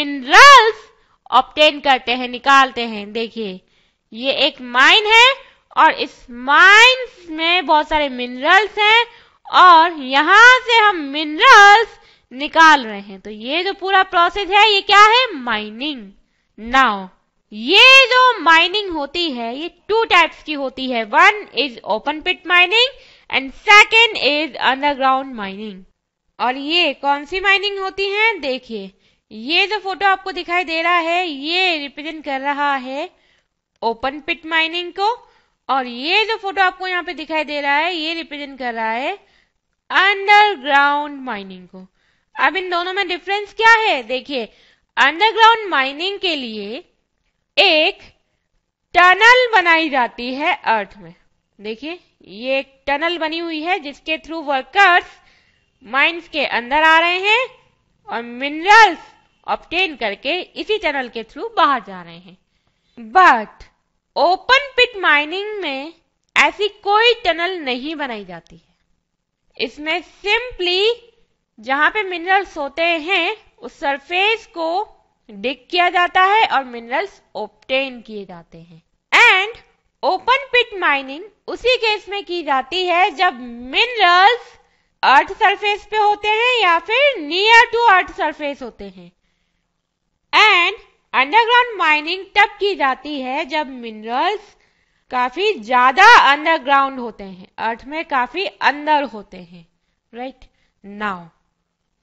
Minerals obtain करते हैं, निकालते हैं। देखिए ये एक माइन है और इस माइंस में बहुत सारे मिनरल्स हैं और यहां से हम मिनरल्स निकाल रहे हैं। तो ये जो पूरा प्रोसेस है ये क्या है? माइनिंग। नाउ ये जो माइनिंग होती है ये टू टाइप्स की होती है। One is open pit mining and second is underground mining. और ये कौन सी माइनिंग होती है? देखिए ये जो फोटो आपको दिखाई दे रहा है ये रिप्रेजेंट कर रहा है ओपन पिट माइनिंग को और ये जो फोटो आपको यहाँ पे दिखाई दे रहा है ये रिप्रेजेंट कर रहा है अंडरग्राउंड माइनिंग को। अब इन दोनों में डिफरेंस क्या है? देखिए अंडरग्राउंड माइनिंग के लिए एक टनल बनाई जाती है अर्थ में। देखिए ये एक टनल बनी हुई है जिसके थ्रू वर्कर्स माइंस के अंदर आ रहे हैं और मिनरल्स ऑब्टेन करके इसी टनल के थ्रू बाहर जा रहे हैं। बट ओपन पिट माइनिंग में ऐसी कोई टनल नहीं बनाई जाती है। इसमें सिंपली जहां पे मिनरल्स होते हैं उस सरफेस को डिग किया जाता है और मिनरल्स ऑब्टेन किए जाते हैं। एंड ओपन पिट माइनिंग उसी केस में की जाती है जब मिनरल्स अर्थ सरफेस पे होते हैं या फिर नियर टू अर्थ सरफेस होते हैं। एंड अंडरग्राउंड माइनिंग तब की जाती है जब मिनरल्स काफी ज्यादा अंडरग्राउंड होते हैं, अर्थ में काफी अंदर होते हैं। राइट नाउ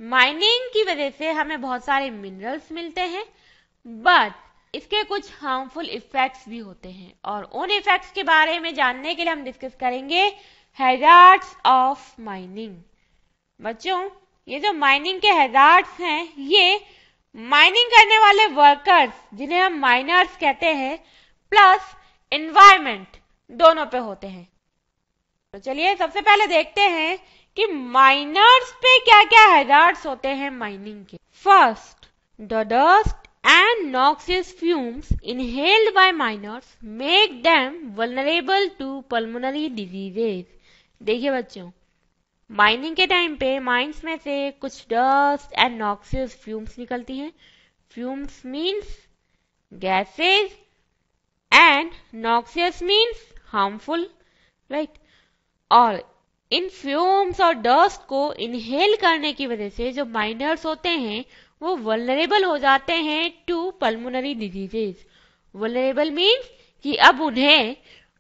माइनिंग की वजह से हमें बहुत सारे मिनरल्स मिलते हैं बट इसके कुछ हार्मफुल इफेक्ट्स भी होते हैं और उन इफेक्ट्स के बारे में जानने के लिए हम डिस्कस करेंगे हैजार्ड्स ऑफ माइनिंग। बच्चों ये जो माइनिंग के हैजार्ड्स हैं ये माइनिंग करने वाले वर्कर्स जिन्हें हम माइनर्स कहते हैं प्लस एनवायरनमेंट दोनों पे होते हैं। तो चलिए सबसे पहले देखते हैं कि माइनर्स पे क्या क्या हैजार्ड्स होते हैं माइनिंग के। First, the dust and noxious fumes inhaled by miners make them vulnerable to pulmonary diseases. देखिए बच्चों माइनिंग के टाइम पे माइंस में से कुछ डस्ट एंड नॉक्सियस फ्यूम्स निकलती हैं। Fumes means gases and noxious means harmful. Right और इन फ्यूम्स और डस्ट को इनहेल करने की वजह से जो माइनर्स होते हैं वो वल्नरेबल हो जाते हैं to pulmonary diseases. Vulnerable means कि अब उन्हें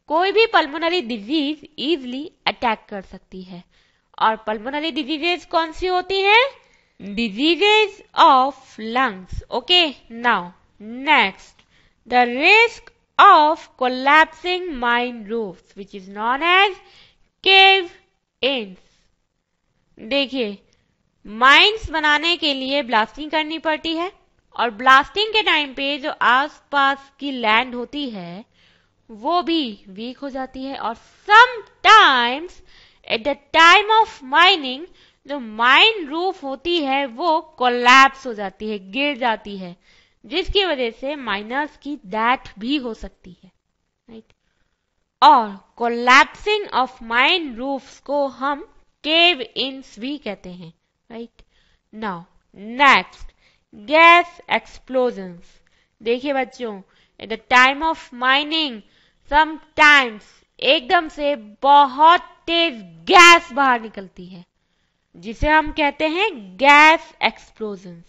कोई भी पल्मोनरी डिजीज इजीली अटैक कर सकती है। और पल्मोनरी डिजीजेस कौन सी होती हैं? Diseases of lungs. Okay now next, the risk of collapsing mine roofs which is known as cave ins. देखिए माइंस बनाने के लिए ब्लास्टिंग करनी पड़ती है और ब्लास्टिंग के टाइम पे जो आसपास की लैंड होती है वो भी वीक हो जाती है और sometimes at the time of mining जो माइन रूफ होती है वो कोलैप्स हो जाती है, गिर जाती है, जिसकी वजह से माइनर्स की डेथ भी हो सकती है। राइट और कोलैप्सिंग ऑफ माइन रूफ्स को हम केव इन्स भी कहते हैं। Right now next, gas explosions. देखिए बच्चों at the time of mining sometimes एकदम से बहुत तेज गैस बाहर निकलती है जिसे हम कहते हैं गैस एक्सप्लोजन्स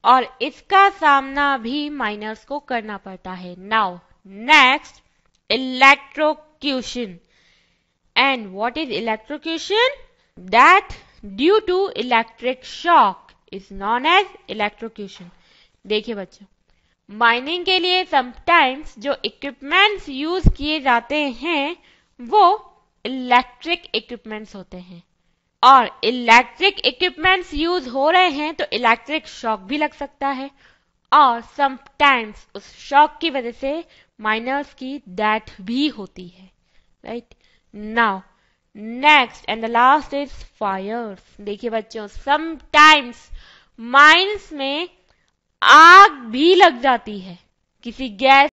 और इसका सामना भी माइनर्स को करना पड़ता है। Now next, electrocution. And what is electrocution? That due to electric shock is known as electrocution. देखिए बच्चों माइनिंग के लिए समटाइम्स जो इक्विपमेंट्स यूज किए जाते हैं वो इलेक्ट्रिक इक्विपमेंट्स होते हैं और इलेक्ट्रिक इक्विपमेंट्स यूज हो रहे हैं तो इलेक्ट्रिक शॉक भी लग सकता है और समटाइम्स उस शॉक की वजह से माइनर्स की डेथ भी होती है। Right now next and the last is fires. देखिए बच्चों समटाइम्स माइंस में आग भी लग जाती है किसी गैस